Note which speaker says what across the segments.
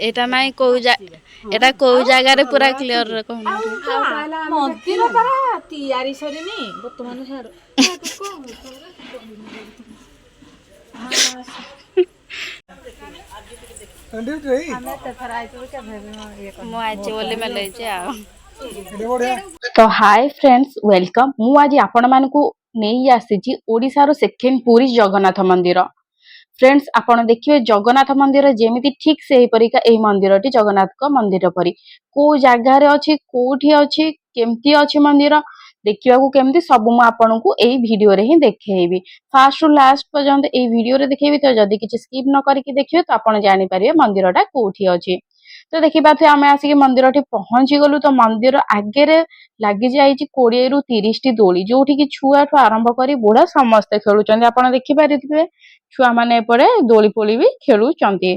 Speaker 1: एटा नाई एटा कोउ जगार पूरा क्लियर
Speaker 2: मंदिर परा तैयारी सरीनी बर्तमान
Speaker 3: तो हाय फ्रेंड्स वेलकम मु आज आपण मानकु नहीं आसी ओडिशार सेकेंड पुरी जगन्नाथ मंदिर। फ्रेंड्स आपण देखिए जगन्नाथ मंदिर जेमिति ठीक से परिका एही मंदिरटी जगन्नाथ मंदिर परी को जगार अच्छी कोठी अच्छी केमती अच्छी मंदिर देखा केमती सब मु आपन को एही वीडियो रे ही देखेबी फास्ट टू लास्ट पर्यंत एही वीडियो रे देखेबी। तो जदि किछि स्किप न करके देखियो तो आपण जानि परिबे मंदिरटा कोठी अछि। तो देखि पाथे आमे आसी मंदिर ठी पहुंची गलु तो मंदिर आगे रे लागि जाईची 20 रु 30 टी दोली जोठी कि छुआ ठु आरंभ करी बुढ़ा समस्त खेलुचंदी आपण देखि पारिथिबे छुआ माने एपड़े दोली पोली भी खेलुचंदी।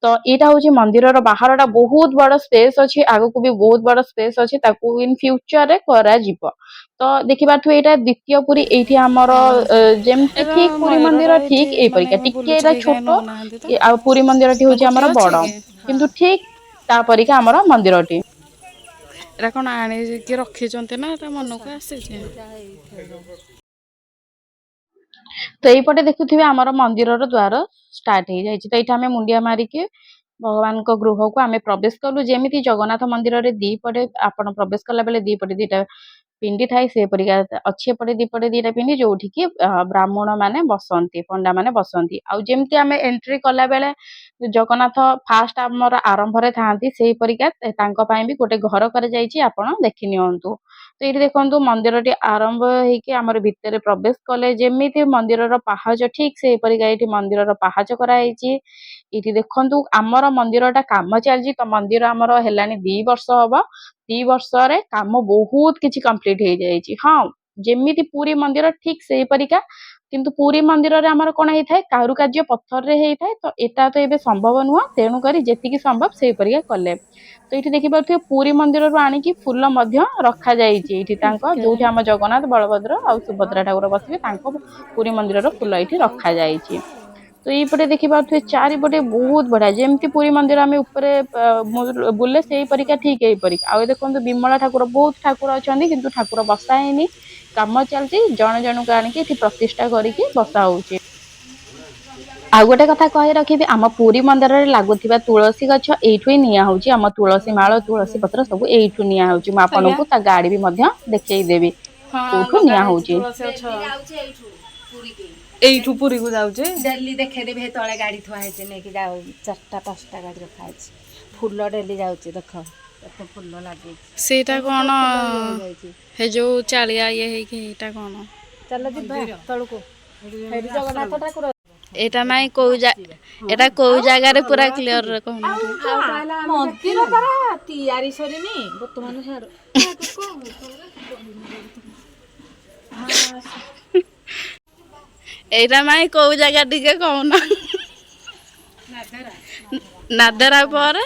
Speaker 3: तो एटा होची मंदिरर बाहरटा बहुत बड़ स्पेस अछि आगु को भी बहुत बड़ स्पेस अछि ताकू इन फ्यूचर रे करा जिवो। तो देखि पाथु एटा द्वितीय पुरी एठी हमर जेमति ठीक पुरी मंदिर ठीक ए परिका टिके एटा छोटो आ पुरी मंदिर टी होची हमर बड़ किंतु ठीक ता परिका हमर मंदिरटी
Speaker 1: एटा कोन आनी कि रखी चंते ना एटा मन को आसे जे
Speaker 3: तो एपटे देखुथिबे हमर मंदिरर द्वार स्टार्ट हो जाइछि। तो एटा हमें मुंडिया मारी के भगवान को गृह को आमे प्रवेश कलु जेमिति जगन्नाथ मंदिर रे दी पटे आपण प्रवेश कला बेले दी पटे दीटा पिंडी थाई से परिका अच्छे पटे दीपटे दीटा पिंडी जोठी कि ब्राह्मण माने बसंती पंडा माने बसंती आ जेमती आमे एंट्री कला बेले जगन्नाथ फास्ट हमर आरंभ रे थांती सेही परिका तांको पई भी गोटे घर करे जाईची आपण देखि नियंतु। तो ये देखो मंदिर टी आरंभ होइके हमर भितर प्रवेश कले जेमिति मंदिरर पहाज ठीक से परिका एठी मंदिरर पहाज कराइची। इठी देखंतु हमर मंदिरटा काम चलजी तो मंदिर हमर हेलानी 2 वर्ष हबो 2 वर्ष रे काम बहुत किछि कंप्लीट हो जाइछि। हां जेमिति पूरी मंदिर ठीक से परिका किंतु पूरी मंदिर रे हमर कोन हेइ थाए कारुकार्य पत्थर रे हेइ थाए तो एटा तो एबे संभव नुह तेनु करी जेतिकी संभव से परिका कले। तो ये देखि पाथि पूरी मंदिर रु आनी कि फूल मध्य रखा जाइछि एठी तांको जोठी हम जगन्नाथ बलभद्र और सुभद्रा ठाकुर बसिबे तांको पूरी मंदिर रो फूल एठी रखा जाइछि। तो ये देखि पाथि चारिपटे बहुत बढ़िया जेमती पूरी मंदिर आमे ऊपर बुले से परिका ठीक ए परिका आ देखंतु विमला ठाकुर बहुत ठाकुर अछंदी किंतु ठाकुर बसा हेनी काम चलची जण जण को आनी कि एठी प्रतिष्ठा करी कि बसा होउची। आ गोटे कथा कहि रखिबे आम पूरी मंदिर रे लागुथिबा तुलसी गछ एठु ही निया होउची आम तुलसी माळ तुलसी पत्र सब एठु निया होउची म आपन को ता गाड़ी भी मध्य देखै देबी कोठु निया होउची
Speaker 2: एठू पुरी को जाउचे दिल्ली देखे देबे हे तळे गाड़ी थुआ हेचे ने कि जाउ 4टा 5टा गाड़ी रखा हेचे फूल डेली जाउचे देखो एते फूल लागे
Speaker 1: सेटा कोन हे जो चालिया ये हे कि एटा कोन
Speaker 2: चल जिबा तळको हेडी जगन्नाथ ठाकुर
Speaker 1: एटा नाई एटा कोउ जगार पूरा क्लियर
Speaker 2: मंदिर परा तैयारी सरीनी बर्तमान
Speaker 1: एटा नाई कोउ जगह दिके कहून नादरा पर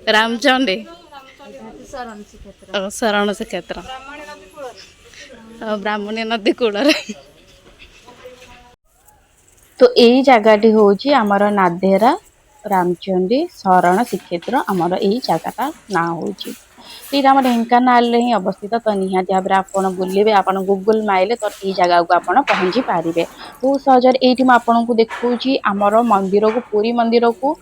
Speaker 1: रामचंडी शरण श्रीक्षेत्र ब्राह्मणी नदी कूल
Speaker 3: तो यही जगहटी होची हमर नादेरा रामचंडी शरण श्रीक्षेत्र हमर यही जगहटा ना होची। तो ये ढेंकानाल ही अवस्थित तो निहाती भाव आपन बुलेबे आपन गूगल माइले तो ये जगह को आपन पहुंची पारिबे बहुत सहजर। एठी म आपन को देखौची हमर मंदिर को पूरी मंदिर को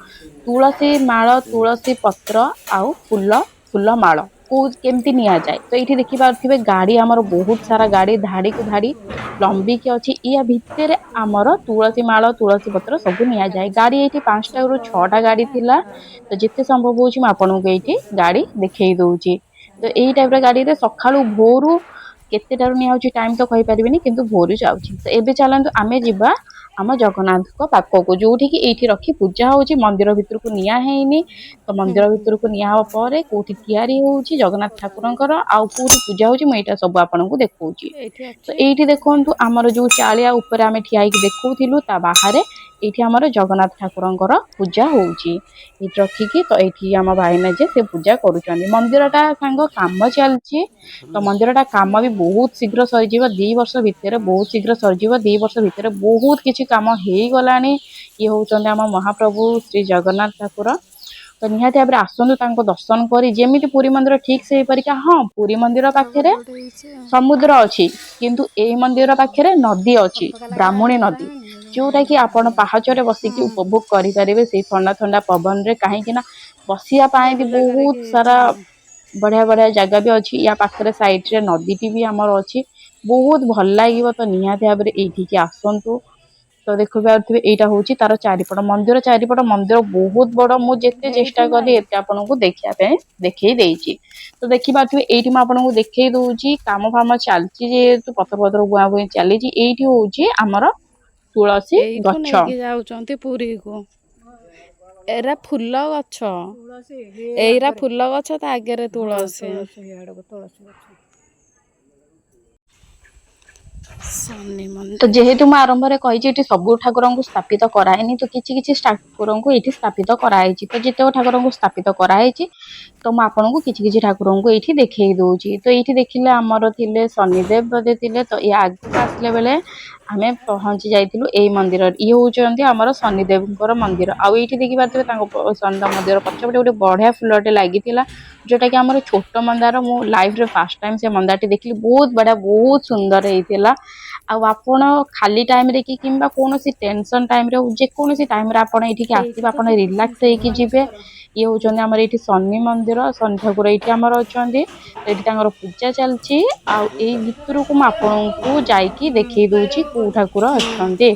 Speaker 3: तुलसी माळ तुलसी पत्र आउ फूल फूल माळ को केमती निया जाए। तो ये देखि पारथिबे गाड़ी हमर बहुत सारा गाड़ी धाड़ी को धाड़ी लंबी के अछि या भितर हमर तुलसी माळ तुलसी पत्र सब निया जाए। गाड़ी एठी 5टा रु 6टा गाड़ी थिला तो जिते संभव होची म आपन को एठी गाड़ी देखै दउची। तो एही टाइप रे गाड़ी रे सखाळु भोरु केतेटारु निया होची टाइम तो कहि परिबिनी किंतु भोरु जाउची। तो एबे चलंतु आमे जिबा आम जगन्नाथ को पाखो को जोठी कि एठी रखी पूजा होची मंदिर भीतर को निया हेनी तो मंदिर भीतर को निया परे कोठी तयारी होची जगन्नाथ ठाकुरंकर आउ कोठी पूजा होची म एटा सब आपन को देखौची। तो एठी देखंतु हमर जो चालिया ऊपर आमे ठियाई कि देखौथिलु ता बाहरे एठी हमर जगन्नाथ ठाकुरंकर पूजा होची एठी रखी कि तो एठी हम भाईना जे से पूजा करूचंदी। मंदिरटा संग काम चलची तो मंदिरटा काम भी बहुत शीघ्र सरी जीव 2 वर्ष भितर बहुत शीघ्र सरी जीव 2 वर्ष भितर बहुत किछि काम हेई गलानी ये होचंदी हम महाप्रभु श्री जगन्नाथ ठाकुर। ତ ନିହାତି ଭାବରେ ଆସନ୍ତୁ ତାଙ୍କ ଦର୍ଶନ କରି ଯେମିତି ପୁରୀ ମନ୍ଦିର ଠିକ ସେଇପରିକା। ହଁ, ପୁରୀ ମନ୍ଦିର ପାଖରେ ସମୁଦ୍ର ଅଛି, କିନ୍ତୁ ଏଇ ମନ୍ଦିର ପାଖରେ ନଦୀ ଅଛି, ବ୍ରାହ୍ମଣୀ ନଦୀ, ଯୋଉଟା କି ଆପଣ ପାହାଚରେ ବସିକି ଉପଭୋଗ କରିପାରିବେ ସେଇ ଥଣ୍ଡା ଥଣ୍ଡା ପବନରେ। କାହିଁକି ନା ବସିବା ପାଇଁ ବି ବହୁତ ସାରା ବଢିଆ ବଢିଆ ଜାଗା ବି ଅଛି। ୟା ପାଖରେ ସାଇଡ ରେ ନଦୀଟି ବି ଆମର ଅଛି, ବହୁତ ଭଲ ଲାଗିବ। ତ ନିହାତି ଭାବରେ ଏଇଠିକି ଆସନ୍ତୁ। ତ ଦେଖିପାରୁଥିବେ ଏଇଟା ହଉଛି ତାର ଚାରିପଟ ମନ୍ଦିର, ଚାରିପଟ ମନ୍ଦିର ବହୁତ ବଡ। ମୁଁ ଯେତେ ଚେଷ୍ଟା କଲି ଏତେ ଆପଣଙ୍କୁ ଦେଖିବା ପାଇଁ ଦେଖେଇ ଦେଇଛି। ତ ଦେଖିପାରୁଥିବେ ଏଇଠି ମୁଁ ଆପଣଙ୍କୁ ଦେଖେଇ ଦଉଛି, କାମ ଫାମ ଚାଲିଛି ଯେହେତୁ ପଥର ପଥର ବୁଆ ବୁଇଁ ଚାଲିଛି। ଏଇଠି ହଉଛି ଆମର ତୁଳସୀ
Speaker 1: ଏଇଠୁ
Speaker 3: ଗଛ।
Speaker 1: ନେଇକି ଯାଉଛନ୍ତି ପୁରୀକୁ। ଏରା ଫୁଲ ଗଛ, ଏଇରା ଫୁଲ ଗଛ, ତା ଆଗରେ ତୁଳସୀ। ଶନି
Speaker 3: ତ
Speaker 1: ମନ୍ଦିର।
Speaker 3: ଯେହେତୁ ମୁଁ ଆରମ୍ଭରେ କହିଛି ଏଠି ସବୁ ଠାକୁରଙ୍କୁ ସ୍ଥାପିତ କରାହେଇନି, ତ କିଛି କିଛି ଠାକୁରଙ୍କୁ ଏଇଠି ସ୍ଥାପିତ କରାହେଇଛି। ତ ଯେତେକ ଠାକୁରଙ୍କୁ ସ୍ଥାପିତ କରାହେଇଛି ତ ମୁଁ ଆପଣଙ୍କୁ କିଛି କିଛି ଠାକୁରଙ୍କୁ ଏଇଠି ଦେଖେଇ ଦଉଛି। ତ ଏଇଠି ଦେଖିଲେ ଆମର ଥିଲେ ଶନିଦେବ ବୋଧେ ଥିଲେ। ତ ଇଏ ଆଗକୁ ଆସିଲା ବେଳେ ଆମେ ପହଞ୍ଚି ଯାଇଥିଲୁ ଏଇ ମନ୍ଦିରରେ। ଇଏ ହଉଛନ୍ତି ଆମର ଶନିଦେବଙ୍କର ମନ୍ଦିର। ଆଉ ଏଇଠି ଦେଖିପାରୁଥିବେ ତାଙ୍କ ଶନି ମନ୍ଦିର ପଛପଟେ ଗୋଟେ ବଢିଆ ଫୁଲଟେ ଲାଗିଥିଲା, ଯୋଉଟା କି ଆମର ଛୋଟ ମନ୍ଦାର। ମୁଁ ଲାଇଫରେ ଫାଷ୍ଟ ଟାଇମ ସେ ମନ୍ଦାରଟି ଦେଖିଲି, ବହୁତ ବଢିଆ, ବହୁତ ସୁନ୍ଦର ହେଇଥିଲା। ଆଉ ଆପଣ ଖାଲି ଟାଇମ ରେ କି କିମ୍ବା କୌଣସି ଟେନସନ ଟାଇମରେ, ଯେକୌଣସି ଟାଇମରେ ଆପଣ ଏଇଠିକି ଆସିବେ, ଆପଣ ରିଲାକ୍ସ ହେଇକି ଯିବେ। ଇଏ ହଉଛନ୍ତି ଆମର ଏଇଠି ଶନି ମନ୍ଦିର, ଶନି ଠାକୁର ଏଇଠି ଆମର ଅଛନ୍ତି। ଏଇଠି ତାଙ୍କର ପୂଜା ଚାଲିଛି। ଆଉ ଏଇ ଭିତରକୁ ମୁଁ ଆପଣଙ୍କୁ ଯାଇକି ଦେଖେଇ ଦଉଛି କୋଉ ଠାକୁର ଅଛନ୍ତି।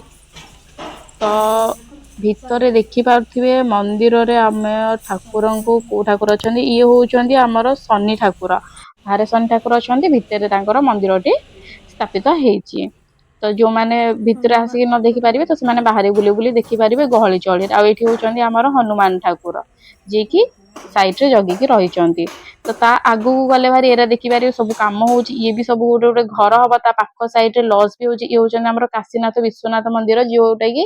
Speaker 3: ତ ଭିତରେ ଦେଖିପାରୁଥିବେ ମନ୍ଦିରରେ ଆମେ ଠାକୁରଙ୍କୁ, କୋଉ ଠାକୁର ଅଛନ୍ତି, ଇଏ ହଉଛନ୍ତି ଆମର ଶନି ଠାକୁର। ବାହାରେ ଶନି ଠାକୁର ଅଛନ୍ତି, ଭିତରେ ତାଙ୍କର ମନ୍ଦିରଟି ସ୍ଥାପିତ ହେଇଛି। ତ ଯୋଉମାନେ ଭିତରେ ଆସିକି ନ ଦେଖି ପାରିବେ ତ ସେମାନେ ବାହାରେ ବୁଲି ବୁଲି ଦେଖିପାରିବେ ଗହଳି ଚହଳିରେ। ଆଉ ଏଇଠି ହଉଛନ୍ତି ଆମର ହନୁମାନ ଠାକୁର, ଯିଏକି ସାଇଟ ରେ ଜଗିକି ରହିଛନ୍ତି। ତ ତା ଆଗକୁ ଗଲେ ଭାରି ଏରା ଦେଖିପାରିବେ ସବୁ କାମ ହଉଛି। ଇଏ ବି ସବୁ ଗୋଟେ ଗୋଟେ ଘର ହବ, ତା ପାଖ ସାଇଡ ରେ ଲଜ ବି ହଉଛି। ଇଏ ହଉଛନ୍ତି ଆମର କାଶୀନାଥ ବିଶ୍ୱନାଥ ମନ୍ଦିର, ଯୋଉଟା କି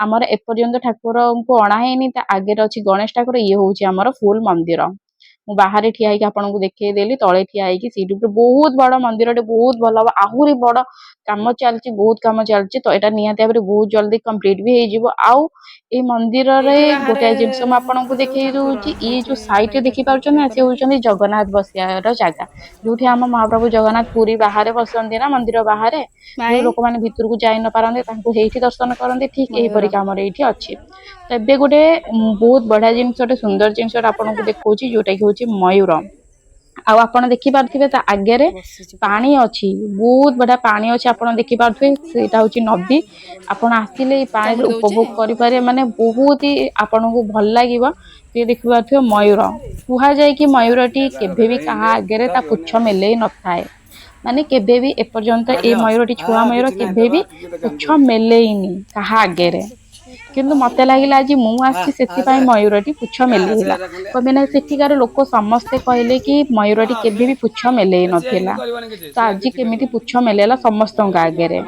Speaker 3: ଆମର ଏପର୍ଯ୍ୟନ୍ତ ଠାକୁରଙ୍କୁ ଅଣା ହେଇନି। ତା ଆଗରେ ଅଛି ଗଣେଶ ଠାକୁର। ଇଏ ହଉଛି ଆମର ଫୁଲ ମନ୍ଦିର। ମୁଁ ବାହାରେ ଠିଆ ହେଇକି ଆପଣଙ୍କୁ ଦେଖେଇ ଦେଲି, ତଳେ ଠିଆ ହେଇକି। ସେଇଠି ଗୋଟେ ବହୁତ ବଡ ମନ୍ଦିରଟେ, ବହୁତ ଭଲ ହବ। ଆହୁରି ବଡ କାମ ଚାଲିଛି, ବହୁତ କାମ ଚାଲିଛି। ତ ଏଇଟା ନିହାତି ଭାବରେ ବହୁତ ଜଲଦି କମ୍ପ୍ଲିଟ ବି ହେଇଯିବ। ଆଉ ଏଇ ମନ୍ଦିରରେ ଗୋଟେ ଜିନିଷ ମୁଁ ଆପଣଙ୍କୁ ଦେଖେଇ ଦଉଛି, ଇଏ ଯୋଉ ସାଇଟ ରେ ଦେଖି ପାରୁଛନ୍ତି ନା, ସେ ହଉଛନ୍ତି ଜଗନ୍ନାଥ ବସିବାର ଜାଗା, ଯୋଉଠି ଆମ ମହାପ୍ରଭୁ ଜଗନ୍ନାଥ ପୁରୀ ବାହାରେ ବସନ୍ତି ନା, ମନ୍ଦିର ବାହାରେ। ଯୋଉ ଲୋକମାନେ ଭିତରକୁ ଯାଇ ନ ପାରନ୍ତି ତାଙ୍କୁ ହେଇଠି ଦର୍ଶନ କରନ୍ତି, ଠିକ ଏହିପରି କାମରେ ଏଇଠି ଅଛି। ତ ଏବେ ଗୋଟେ ବହୁତ ବଢିଆ ଜିନିଷଟେ, ସୁନ୍ଦର ଜିନିଷଟେ ଆପଣଙ୍କୁ ଦେଖଉଛି, ଯୋଉଟା କି ହଉଛି ମୟୂର। ଆଉ ଆପଣ ଦେଖିପାରୁଥିବେ ତା ଆଗରେ ପାଣି ଅଛି, ବହୁତ ବଢିଆ ପାଣି ଅଛି। ଆପଣ ଦେଖିପାରୁଥିବେ ସେଇଟା ହଉଛି ନଦୀ। ଆପଣ ଆସିଲେ ଏଇ ପାଣିରେ ଉପଭୋଗ କରିପାରିବେ, ମାନେ ବହୁତ ହି ଆପଣଙ୍କୁ ଭଲ ଲାଗିବ। ଟିକେ ଦେଖିପାରୁଥିବେ ମୟୂର। କୁହାଯାଏ କି ମୟୂରଟି କେବେ ବି କାହା ଆଗରେ ତା ପୁଚ୍ଛ ମେଲେଇ ନଥାଏ। ମାନେ କେବେ ବି ଏପର୍ଯ୍ୟନ୍ତ ଏଇ ମୟୂରଟି, ଛୁଆ ମୟୂର କେବେ ବି ପୁଚ୍ଛ ମେଲେଇନି କାହା ଆଗରେ। କିନ୍ତୁ ମତେ ଲାଗିଲା ଆଜି ମୁଁ ଆସିଛି ସେଥିପାଇଁ ମୟୂରଟି ପୁଚ୍ଛ ମେଲେଇଲା। କଣ ନା ସେଠିକାର ଲୋକ ସମସ୍ତେ କହିଲେ କି ମୟୂରଟି କେବେ ବି ପୁଚ୍ଛ ମେଲେଇ ନଥିଲା। ତ ଆଜି କେମିତି ପୁଚ୍ଛ ମେଲେଇଲା ସମସ୍ତଙ୍କ ଆଗରେ।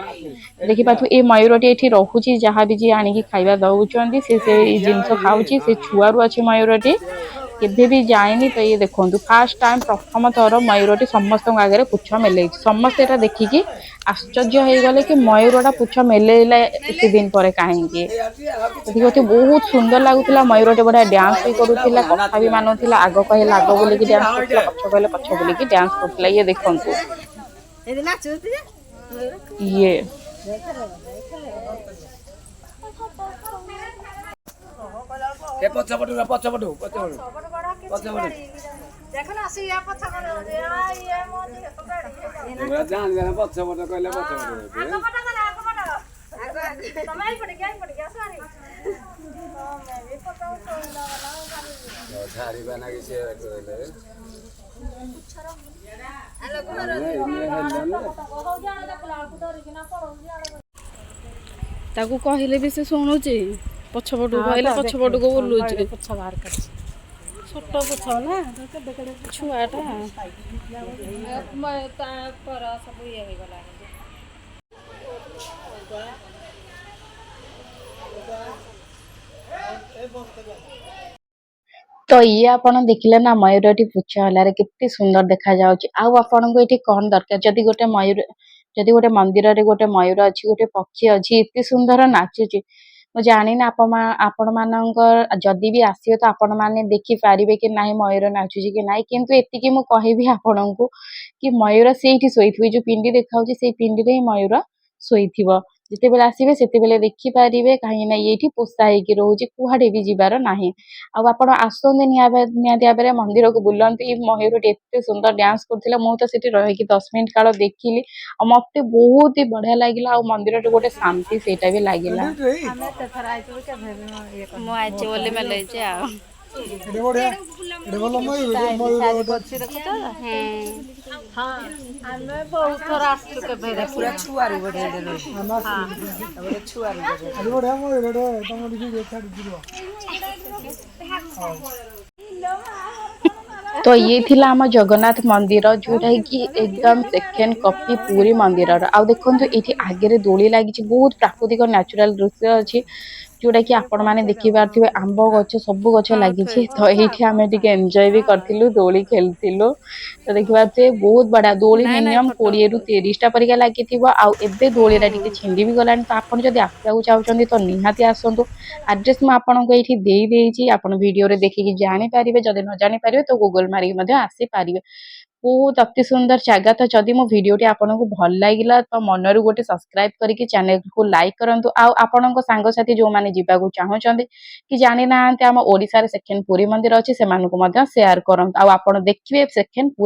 Speaker 3: ଦେଖିପାରୁଥିବେ ଏଇ ମୟୂରଟି ଏଠି ରହୁଛି, ଯାହାବି ଯିଏ ଆଣିକି ଖାଇବା ଦଉଛନ୍ତି ସେ ସେଇ ଜିନିଷ ଖାଉଛି। ସେ ଛୁଆରୁ ଅଛି ମୟୂରଟି, କେବେ ବି ଯାଇନି। ତ ଇଏ ଦେଖନ୍ତୁ ଫାଷ୍ଟ ଟାଇମ, ପ୍ରଥମ ଥର ମୟୂରଟି ସମସ୍ତଙ୍କ ଆଗରେ ପୁଚ୍ଛ ମେଲେଇଛି। ସମସ୍ତେ ଏଟା ଦେଖିକି ଆଶ୍ଚର୍ଯ୍ୟ ହେଇଗଲେ କି ମୟୂର ଟା ପୁଚ୍ଛ ମେଲେଇଲା ଏତେ ଦିନ ପରେ କାହିଁକି। ଦେଖିବାକୁ ବହୁତ ସୁନ୍ଦର ଲାଗୁଥିଲା। ମୟୂରଟି ବଢିଆ ଡ୍ୟାନ୍ସ ବି କରୁଥିଲା, କଥା ବି ମାନୁଥିଲା। ଆଗ କହିଲେ ଆଗ ବୁଲିକି ଡ୍ୟାନ୍ସ କରୁଥିଲା, ପଛ କହିଲେ ପଛ ବୁଲିକି ଡ୍ୟାନ୍ସ କରୁଥିଲା। ଇଏ ଦେଖନ୍ତୁ ଇଏ
Speaker 1: ତାକୁ କହିଲେ ବି ସେ ଶୁଣୁଛି, ପଛପଟକୁ କହିଲେ ପଛପଟକୁ ବୁଲୁଛି। ଛୋଟ ପୁଛ ନା ଛୁଆଟା।
Speaker 3: ତ ଇଏ ଆପଣ ଦେଖିଲେ ନା ମୟୂରଟି ପୁଚ୍ଛ ହେଲାରେ କେତେ ସୁନ୍ଦର ଦେଖା ଯାଉଛି। ଆଉ ଆପଣଙ୍କୁ ଏଠି କଣ ଦରକାର? ଯଦି ଗୋଟେ ମୟୂର, ଯଦି ଗୋଟେ ମନ୍ଦିରରେ ଗୋଟେ ମୟୂର ଅଛି, ଗୋଟେ ପକ୍ଷୀ ଅଛି, ଏତେ ସୁନ୍ଦର ନାଚୁଛି, ମୁଁ ଜାଣିନି ଆପଣ ମାନଙ୍କର ଯଦି ବି ଆସିବ ତ ଆପଣ ମାନେ ଦେଖିପାରିବେ କି ନାହିଁ ମୟୂର ନାଚୁଛି କି ନାହିଁ, କିନ୍ତୁ ଏତିକି ମୁଁ କହିବି ଆପଣଙ୍କୁ କି ମୟୂର ସେଇଠି ଶୋଇଥିବେ, ଯୋଉ ପିଣ୍ଡି ଦେଖାଯାଉଛି ସେଇ ପିଣ୍ଡିରେ ହିଁ ମୟୂର ଶୋଇଥିବ। ଯେତେବେଳେ ଆସିବେ ସେତେବେଳେ ଦେଖିପାରିବେ, କାହିଁକି ନା ଏଇଠି ପୋଷା ହେଇକି ରହୁଛି, କୁଆଡେ ବି ଯିବାର ନାହିଁ। ଆଉ ଆପଣ ଆସନ୍ତୁ ନିହାତି ଭାବରେ ମନ୍ଦିରକୁ ବୁଲନ୍ତୁ। ଏଇ ମୟୂରଟି ଏତେ ସୁନ୍ଦର ଡ୍ୟାନ୍ସ କରୁଥିଲା, ମୁଁ ତ ସେଠି ରହିକି 10 ମିନିଟ୍ କାଳ ଦେଖିଲି ଆଉ ମତେ ବହୁତ ହି ବଢିଆ ଲାଗିଲା। ଆଉ ମନ୍ଦିରରେ ଗୋଟେ ଶାନ୍ତି ସେଇଟା ବି ଲାଗିଲା।
Speaker 2: ଆମେ ଏତେ ଥର ଆଇଛୁ କେବେ ବି ଇଏ କରିନୁ।
Speaker 1: ମୁଁ ଆଇଛି ବୋଲି ମେଲେଇଛି ଆଉ।
Speaker 2: ସାଇଜ କରୁଛି ଦେଖୁଛ ତ? ହଁ ଆମେ ବହୁତ ଥର ଆସିଛୁ କେବେ ଦେଖିବା ଛୁଆରୁ ବଢିଆ
Speaker 3: ତ ଇଏ ଥିଲା ଆମ ଜଗନ୍ନାଥ ମନ୍ଦିର, ଯୋଉଟା କି ଏକଦମ ସେକେଣ୍ଡ କପି ପୁରୀ ମନ୍ଦିରର। ଆଉ ଦେଖନ୍ତୁ ଏଇଠି ଆଗରେ ଦୋଳି ଲାଗିଛି, ବହୁତ ପ୍ରାକୃତିକ ନ୍ୟାଚୁରାଲ ଦୃଶ୍ୟ ଅଛି, ଯୋଉଟା କି ଆପଣ ମାନେ ଦେଖିପାରୁଥିବେ। ଆମ୍ବ ଗଛ ସବୁ ଗଛ ଲାଗିଛି, ତ ଏଇଠି ଆମେ ଟିକେ ଏନ୍ଜୟ ବି କରିଥିଲୁ, ଦୋଳି ଖେଳିଥିଲୁ। ତ ଦେଖିପାରୁଥିବେ ବହୁତ ବଢିଆ ଦୋଳି,
Speaker 1: ନାଇଁ ନାଇଁ
Speaker 3: ମିନିମମ୍
Speaker 1: ଫଟୋ
Speaker 3: 20ରୁ
Speaker 1: ଉଠଉଛି।
Speaker 3: 30ଟା ପରିକା ଲାଗିଥିବ। ଆଉ ଏବେ ଦୋଳିଟା ଟିକେ ଛିଣ୍ଡି ବି ଗଲାଣି, ତ ଆପଣ ଯଦି ଆସିବାକୁ ଚାହୁଁଛନ୍ତି ତ ନିହାତି ଆସନ୍ତୁ। ଆଡ୍ରେସ ମୁଁ ଆପଣଙ୍କୁ ଏଇଠି ଦେଇଦେଇଛି, ଆପଣ ଭିଡିଓରେ ଦେଖିକି ଜାଣିପାରିବେ। ଯଦି ନ ଜାଣିପାରିବେ ତ ଗୁଗଲ ମାରିକି ମଧ୍ୟ ଆସିପାରିବେ। ବହୁତ ଅତି ସୁନ୍ଦର ଜାଗା। ତ ଯଦି ମୋ ଭିଡିଓଟି ଆପଣଙ୍କୁ ଭଲ ଲାଗିଲା ତ ମନରୁ ଗୋଟେ ସବସ୍କ୍ରାଇବ କରିକି ଚ୍ୟାନେଲକୁ ଲାଇକ୍ କରନ୍ତୁ। ଆଉ ଆପଣଙ୍କ ସାଙ୍ଗସାଥି ଯୋଉମାନେ ଯିବାକୁ ଚାହୁଁଛନ୍ତି କି ଜାଣିନାହାନ୍ତି ଆମ ଓଡିଶାରେ ସେକେଣ୍ଡ ପୁରୀ ମନ୍ଦିର ଅଛି, ସେମାନଙ୍କୁ ମଧ୍ୟ ସେୟାର କରନ୍ତୁ। ଆଉ ଆପଣ ଦେଖିବେ ସେକେଣ୍ଡ ପୁରୀ